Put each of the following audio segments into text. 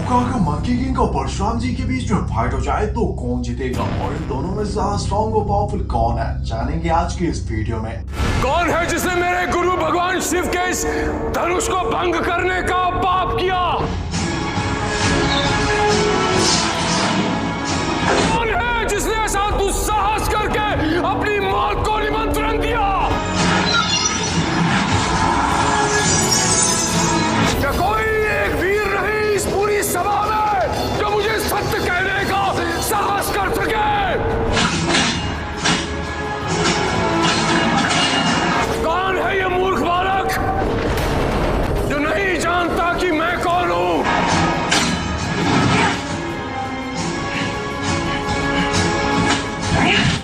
आपको अगर monkey king और परशुराम जी के बीच में फाइट हो जाए तो कौन जीतेगा और इन दोनों में से ज्यादा स्ट्रॉन्ग और पावरफुल कौन है, जानेंगे आज की इस वीडियो में। कौन है जिसने मेरे गुरु भगवान शिव के इस धनुष को भंग करने का पाप किया? कौन है जिसने ऐसा दुस्साहस करके अपनी मौत को निमंत्रण दिया? क्या कोई एक वीर नहीं इस पूरी सभा में जो मुझे सत्य कहने का साहस कर सके? कौन है ये मूर्ख बालक जो नहीं जानता कि मैं कौन हूं?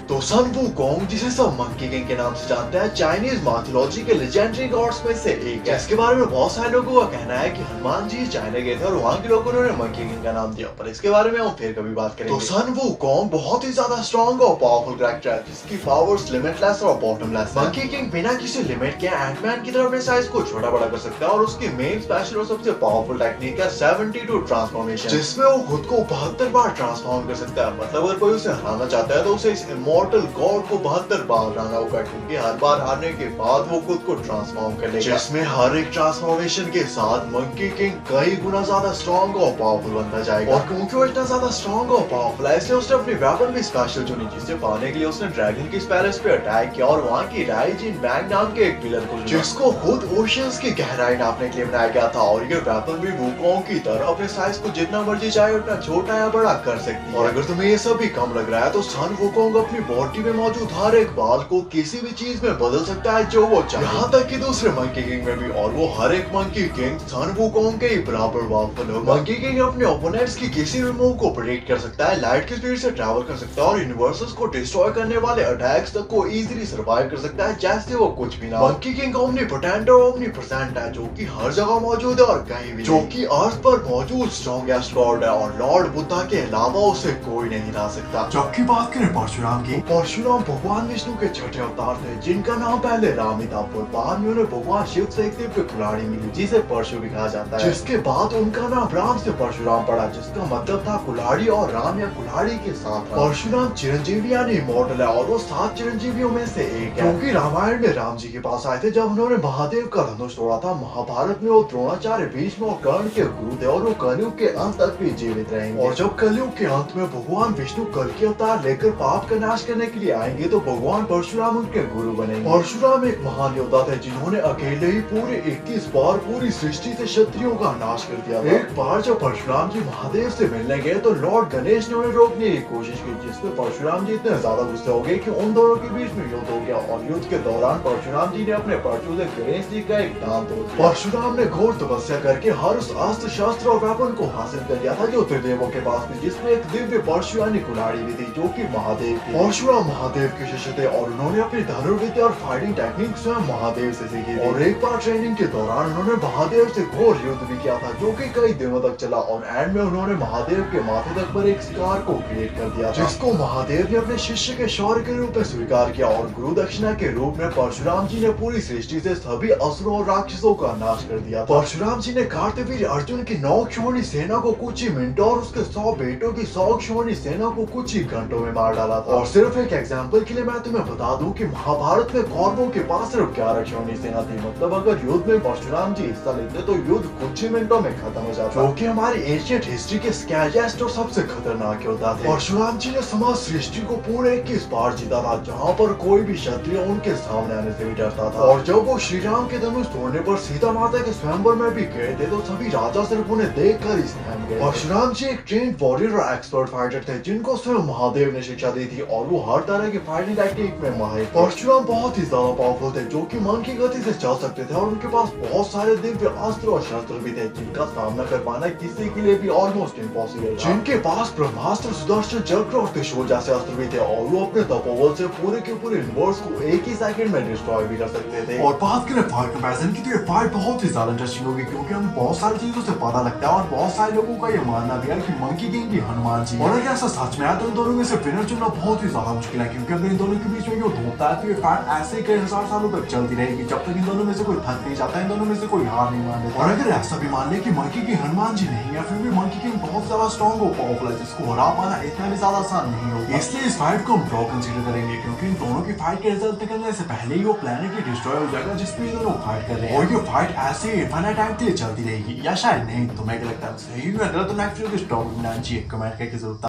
तो सन वुकोंग, जिसे सब मंकी किंग के नाम से जानते हैं, चाइनीज माइथोलॉजी के लेजेंडरी गॉड्स में से एक है। इसके बारे में बहुत सारे लोगों का कहना है कि हनुमान जी चाइना गए थे और वहाँ के लोगों ने मंकी किंग का नाम दिया, पर इसके बारे में हम फिर कभी बात करेंगे। तो सन वुकोंग बहुत ही ज्यादा स्ट्रॉन्ग और पावरफुल कैरेक्टर है जिसकी पावर्स लिमिटलेस और बॉटमलेस है। मंकी किंग बिना किसी लिमिट के एंटमैन की तरह अपने साइज को छोटा बड़ा कर सकता है और उसकी मेन स्पेशल और सबसे पावरफुल टेक्निक है 72 ट्रांसफॉर्मेशन, जिसमें वो खुद को 72 बार ट्रांसफॉर्म कर सकता है। मतलब अगर कोई उसे हराना चाहता है तो उसे इस इमॉर्टल गॉड को 72 बार हराना होगा, क्योंकि हर बार हारने के बाद वो खुद को ट्रांसफॉर्म कर लेगा, जिसमें हर एक ट्रांसफॉर्मेशन के साथ मंकी किंग कई गुना ज्यादा स्ट्रॉन्ग और पावरफुल बनता जाएगा। और क्योंकि वो इतना ज्यादा स्ट्रॉन्ग और पावरफुल है, इसलिए उसने अपनी वेपन भी स्पेशल चुनी, जिसे पाने के लिए उसने ड्रैगन की पैलेस पे अटैक किया और वहाँ की राइजिन बैंग नाम के एक पिलर को, जिसको खुद ओशियंस की गहराई नापने के लिए बनाया गया था। और ये वेपन भी वुकोंग की तरह अपने साइज को जितना मर्जी चाहे उतना छोटा या बड़ा कर सकती है। और अगर तुम्हें ये सब भी कम लग रहा है तो सन वुकोंग अपनी बॉडी में मौजूद हर एक बाल को किसी भी चीज में बदल सकता है जो वो चाहे, यहाँ तक कि दूसरे मंकी किंग में भी। और वो हर एक मंकी किंग सन वुकोंग के ही बराबर पावरफुल होगा। मंकी किंग अपने ओपोनेंट्स की किसी भी मूव को प्रेडिक्ट कर सकता है, लाइट की स्पीड से ट्रैवल कर सकता है और यूनिवर्सेस को डिस्ट्रॉय करने वाले अटैक्स तक को इजीली सर्वाइव कर सकता है जैसे वो कुछ भी ना। मंकी किंग ओमनीपोटेंट और ओमनीप्रेजेंट है, जो कि हर जगह मौजूद है और कहीं भी, जो कि अर्थ पर मौजूद स्ट्रॉन्गेस्ट गॉड है और लॉर्ड बुद्धा के अलावा उसे कोई नहीं हरा सकता। जबकि बात करें परशुराम की, परशुराम भगवान विष्णु के छठे अवतार थे, जिनका नाम पहले राम ही था। बाद में उन्हें भगवान शिव से एक दिव्य कुल्हाड़ी मिली जिसे परशु भी कहा जाता है, जिसके बाद उनका नाम राम से परशुराम पड़ा, जिसका मतलब था कुल्हाड़ी और राम या कुल्हाड़ी के साथ। परशुराम चिरंजीवी यानी इमॉर्टल है और वो 7 चिरंजीवियों में से एक है, क्योंकि रामायण में राम जी के पास आए थे जब उन्होंने महादेव का धनुष तोड़ा था। महाभारत में वो द्रोणाचार्य, भीष्म और कर्ण के गुरु थे और वो कलयुग के अंत तक भी जीवित रहेंगे। और जब कलयुग के अंत में भगवान विष्णु कल के अवतार लेकर पाप का नाश करने के लिए आएंगे तो भगवान परशुराम उनके गुरु बनेंगे। परशुराम एक महान योद्धा थे जिन्होंने अकेले ही पूरे 21 बार पूरी सृष्टि से क्षत्रियों का नाश कर दिया था। एक बार जब परशुराम जी महादेव से मिलने गए तो लॉर्ड गणेश ने उन्हें रोकने की कोशिश की, जिसमें परशुराम जी इतने ज्यादा गुस्से हो गए कि उन दोनों के बीच में युद्ध हो गया। और युद्ध के दौरान परशुराम जी ने अपने परशु से गणेश जी का एक दांत तोड़ दिया। परशुराम ने घोर तपस्या करके हर उस अस्त्र शस्त्र और वेपन को हासिल कर लिया था जो त्रिदेवों के पास थी, जिसमें एक दिव्य परशु यानी कुल्हाड़ी भी थी जो कि महादेव की। परशुराम महादेव के शिष्य थे और उन्होंने अपनी धनुर्विद्या और फाइटिंग टेक्निक स्वयं महादेव से सीखी थी। और एक बार ट्रेनिंग के दौरान उन्होंने महादेव से घोर युद्ध भी किया था जो कि कई दिनों तक चला। और एंड में उन्होंने महादेव के माथे तक पर एक स्कार को क्रिएट कर दिया, जिसको महादेव ने अपने शिष्य के शौर्य के रूप में स्वीकार किया। और गुरु दक्षिणा के रूप में परशुराम जी ने पूरी सृष्टि से सभी असुरों और राक्षसों का नाश कर दिया। परशुराम जी ने कार्तवीर्य अर्जुन की 9 क्षोणी सेना को कुछ ही मिनटों और उसके 100 बेटों की 100 क्षोणी सेना को कुछ ही घंटों में मार डाला था। और सिर्फ एक एग्जाम्पल के लिए मैं तुम्हें बता दूं कि महाभारत में कौरवों के पास सिर्फ 11 क्षोणी सेना थी। मतलब अगर युद्ध में परशुराम जी हिस्सा लेते तो युद्ध कुछ ही मिनटों में खत्म हो जाता, जो कि हमारी एशियंट हिस्ट्री के स्कैरिएस्ट और सबसे खतरनाक योद्धा थे। परशुराम जी ने समस्त सृष्टि को पूरे 21 बार जीता था, जहाँ पर कोई भी क्षत्रिय उनके सामने आने से भी डरता था। और जब वो श्री राम के धनुष तोड़ने पर सीता माता के स्वयंवर में भी गए थे तो सभी राजा सिर्फ उन्हें देख कर ही सहम गए। परशुराम जी एक ट्रेन्ड वॉरियर और एक्सपर्ट फाइटर थे जिनको स्वयं महादेव ने शिक्षा दी थी और वो हर तरह की फाइटिंग टेक्निक में माहिर। परशुराम बहुत ही ज्यादा पावरफुल थे, जो कि मन की गति से चल सकते थे और उनके पास बहुत सारे दिव्य अस्त्र और शस्त्र भी थे जिनका सामना कर पाना किसी के लिए भी ऑलमोस्ट इम्पॉसिबल। जिनके पास ब्रह्मास्त्र, सुदर्शन चक्र और त्रिशूल जैसे अस्त्र भी थे और वो अपने तपोबल से पूरे के पूरे यूनिवर्स को एक ही सेकंड में डिस्ट्रॉय भी कर सकते थे। और बात करें फाइट कंपैरिजन की तो ये फाइट बहुत ही ज्यादा इंटरेस्टिंग होगी, क्योंकि हमें बहुत सारी चीजों से पता लगता है और बहुत सारे लोगों का ये मानना भी है कि मंकी किंग भी हनुमान जी। और अगर ऐसा सच में है तो इन दोनों में से विनर चुनना बहुत ही ज्यादा मुश्किल है, क्योंकि अगर इन दोनों के बीच में युद्ध होता है तो ये फाइट ऐसे ही कई हजार सालों तक चलती रहेगी, जब तक इन दोनों में से कोई थक नहीं जाता, इन दोनों में से कोई हार नहीं मान लेता। और अगर ऐसा भी मान ले कि मंकी किंग हनुमान जी नहीं है, फिर भी मंकी किंग बहुत ज्यादा स्ट्रॉन्ग और पावरफुल है, जिसको हरा पाना इतना भी ज्यादा आसान नहीं होगा। इसलिए इस फाइट को हम ड्रॉ कंसीडर करेंगे, क्योंकि इन दोनों की फाइट के रिजल्ट निकलने से पहले ही वो प्लेनेट ही डिस्ट्रॉय हो जाएगा जिसपे ये दोनों फाइट कर रहे हैं, और ये फाइट ऐसे इनफाइनाइट टाइम के लिए चलती रहेगी, या शायद नहीं। तुम्हें क्या लगता है? सही में गलत तो नेक्स्ट वीडियो की स्टॉप बनाना चाहिए, कमेंट करके जरूर